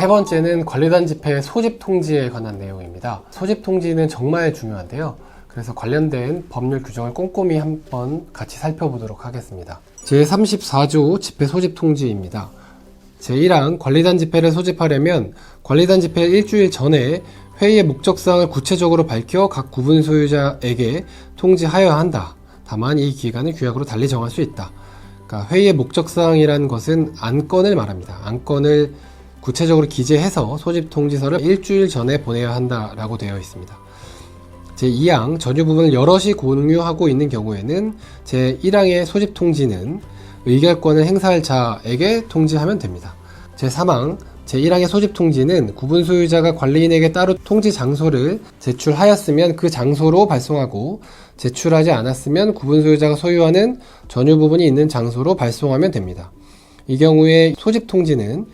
세 번째는 관리단 집회 소집 통지에 관한 내용입니다. 소집 통지는 정말 중요한데요. 그래서 관련된 법률 규정을 꼼꼼히 한번 같이 살펴보도록 하겠습니다. 제34조 집회 소집 통지입니다. 제1항 관리단 집회를 소집하려면 관리단 집회 일주일 전에 회의의 목적사항을 구체적으로 밝혀 각 구분 소유자에게 통지하여야 한다. 다만 이 기간은 규약으로 달리 정할 수 있다. 그러니까 회의의 목적사항이라는 것은 안건을 말합니다. 안건을 구체적으로 기재해서 소집 통지서를 일주일 전에 보내야 한다라고 되어 있습니다. 제2항 전유 부분을 여럿이 공유하고 있는 경우에는 제1항의 소집 통지는 의결권을 행사할 자에게 통지하면 됩니다. 제3항 제1항의 소집 통지는 구분 소유자가 관리인에게 따로 통지 장소를 제출하였으면 그 장소로 발송하고 제출하지 않았으면 구분 소유자가 소유하는 전유 부분이 있는 장소로 발송하면 됩니다. 이 경우에 소집 통지는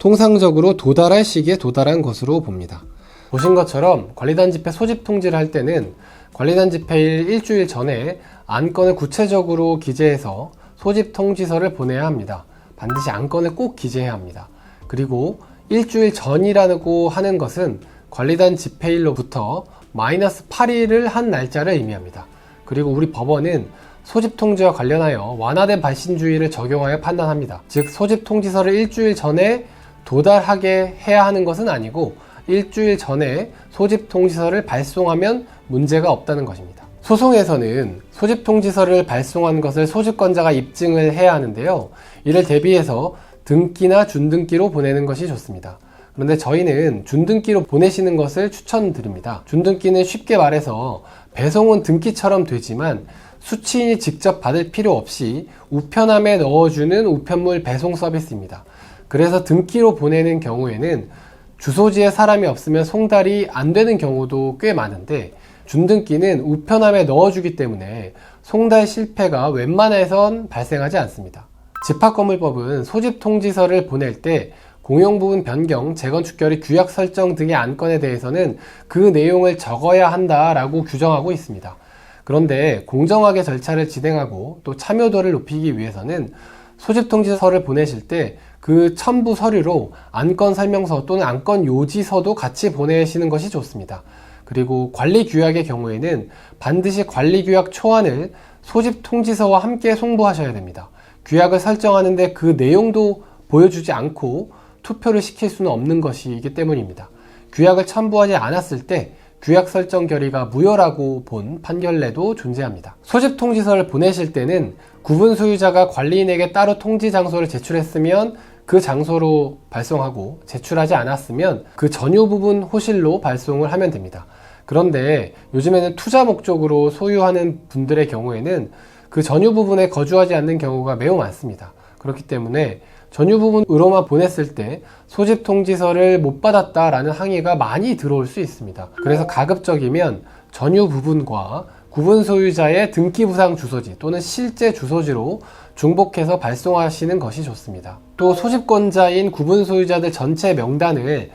통상적으로 도달할 시기에 도달한 것으로 봅니다. 보신 것처럼 관리단 집회 소집 통지를 할 때는 관리단 집회일 일주일 전에 안건을 구체적으로 기재해서 소집 통지서를 보내야 합니다. 반드시 안건을 꼭 기재해야 합니다. 그리고 일주일 전이라고 하는 것은 관리단 집회일로부터 마이너스 8일을 한 날짜를 의미합니다. 그리고 우리 법원은 소집 통지와 관련하여 완화된 발신주의를 적용하여 판단합니다. 즉 소집 통지서를 일주일 전에 도달하게 해야 하는 것은 아니고 일주일 전에 소집 통지서를 발송하면 문제가 없다는 것입니다. 소송에서는 소집 통지서를 발송한 것을 소집권자가 입증을 해야 하는데요. 이를 대비해서 등기나 준등기로 보내는 것이 좋습니다. 그런데 저희는 준등기로 보내시는 것을 추천드립니다. 준등기는 쉽게 말해서 배송은 등기처럼 되지만 수취인이 직접 받을 필요 없이 우편함에 넣어주는 우편물 배송 서비스입니다. 그래서 등기로 보내는 경우에는 주소지에 사람이 없으면 송달이 안 되는 경우도 꽤 많은데 준등기는 우편함에 넣어주기 때문에 송달 실패가 웬만해선 발생하지 않습니다. 집합건물법은 소집 통지서를 보낼 때 공용부분 변경, 재건축 결의 규약 설정 등의 안건에 대해서는 그 내용을 적어야 한다라고 규정하고 있습니다. 그런데 공정하게 절차를 진행하고 또 참여도를 높이기 위해서는 소집 통지서를 보내실 때 그 첨부 서류로 안건 설명서 또는 안건 요지서도 같이 보내시는 것이 좋습니다. 그리고 관리규약의 경우에는 반드시 관리규약 초안을 소집 통지서와 함께 송부하셔야 됩니다. 규약을 설정하는데 그 내용도 보여주지 않고 투표를 시킬 수는 없는 것이기 때문입니다. 규약을 첨부하지 않았을 때 규약 설정 결의가 무효라고 본 판결례도 존재합니다. 소집 통지서를 보내실 때는 구분 소유자가 관리인에게 따로 통지 장소를 제출했으면 그 장소로 발송하고 제출하지 않았으면 그 전유 부분 호실로 발송을 하면 됩니다. 그런데 요즘에는 투자 목적으로 소유하는 분들의 경우에는 그 전유 부분에 거주하지 않는 경우가 매우 많습니다. 그렇기 때문에 전유 부분으로만 보냈을 때 소집 통지서를 못 받았다라는 항의가 많이 들어올 수 있습니다. 그래서 가급적이면 전유 부분과 구분 소유자의 등기부상 주소지 또는 실제 주소지로 중복해서 발송하시는 것이 좋습니다. 또 소집권자인 구분 소유자들 전체 명단을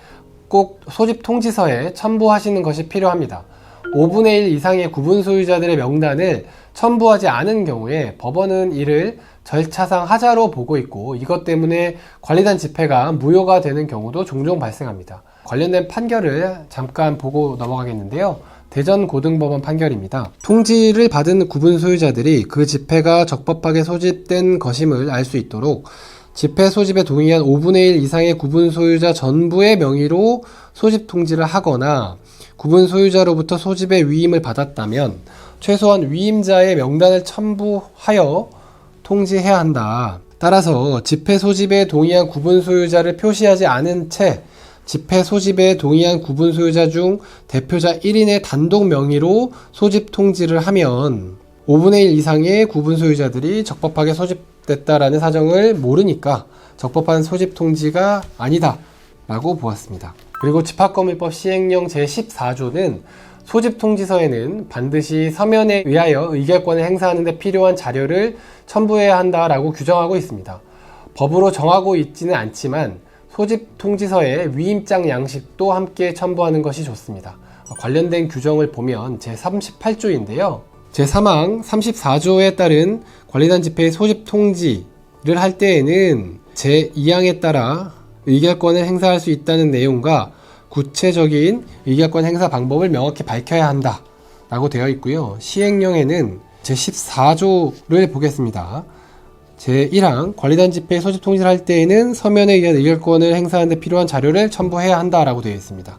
꼭 소집 통지서에 첨부하시는 것이 필요합니다. 5분의 1 이상의 구분 소유자들의 명단을 첨부하지 않은 경우에 법원은 이를 절차상 하자로 보고 있고 이것 때문에 관리단 집회가 무효가 되는 경우도 종종 발생합니다. 관련된 판결을 잠깐 보고 넘어가겠는데요. 대전고등법원 판결입니다. 통지를 받은 구분 소유자들이 그 집회가 적법하게 소집된 것임을 알 수 있도록 집회 소집에 동의한 5분의 1 이상의 구분 소유자 전부의 명의로 소집 통지를 하거나 구분 소유자로부터 소집의 위임을 받았다면 최소한 위임자의 명단을 첨부하여 통지해야 한다. 따라서 집회 소집에 동의한 구분 소유자를 표시하지 않은 채 집회 소집에 동의한 구분 소유자 중 대표자 1인의 단독 명의로 소집 통지를 하면 5분의 1 이상의 구분 소유자들이 적법하게 소집됐다라는 사정을 모르니까 적법한 소집 통지가 아니다 라고 보았습니다. 그리고 집합건물법 시행령 제14조는 소집 통지서에는 반드시 서면에 의하여 의결권을 행사하는 데 필요한 자료를 첨부해야 한다라고 규정하고 있습니다. 법으로 정하고 있지는 않지만 소집 통지서에 위임장 양식도 함께 첨부하는 것이 좋습니다. 관련된 규정을 보면 제38조인데요. 제3항 34조에 따른 관리단 집회의 소집 통지를 할 때에는 제2항에 따라 의결권을 행사할 수 있다는 내용과 구체적인 의결권 행사 방법을 명확히 밝혀야 한다 라고 되어 있고요. 시행령에는 제14조를 보겠습니다. 제1항 관리단 집회 소집 통지를 할 때에는 서면에 의한 의결권을 행사하는 데 필요한 자료를 첨부해야 한다라고 되어 있습니다.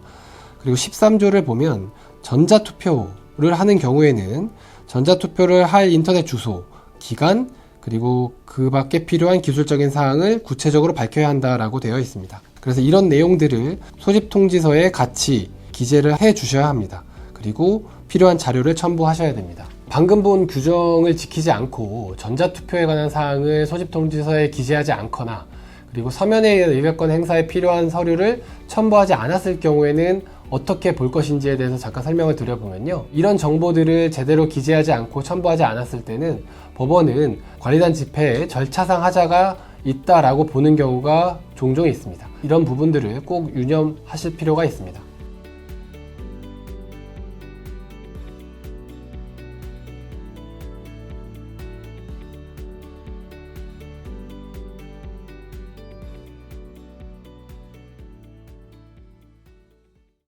그리고 13조를 보면 전자투표를 하는 경우에는 전자투표를 할 인터넷 주소, 기간, 그리고 그 밖에 필요한 기술적인 사항을 구체적으로 밝혀야 한다라고 되어 있습니다. 그래서 이런 내용들을 소집 통지서에 같이 기재를 해 주셔야 합니다. 그리고 필요한 자료를 첨부하셔야 됩니다. 방금 본 규정을 지키지 않고 전자투표에 관한 사항을 소집통지서에 기재하지 않거나 그리고 서면에 의한 의결권 행사에 필요한 서류를 첨부하지 않았을 경우에는 어떻게 볼 것인지에 대해서 잠깐 설명을 드려보면요. 이런 정보들을 제대로 기재하지 않고 첨부하지 않았을 때는 법원은 관리단 집회에 절차상 하자가 있다라고 보는 경우가 종종 있습니다. 이런 부분들을 꼭 유념하실 필요가 있습니다.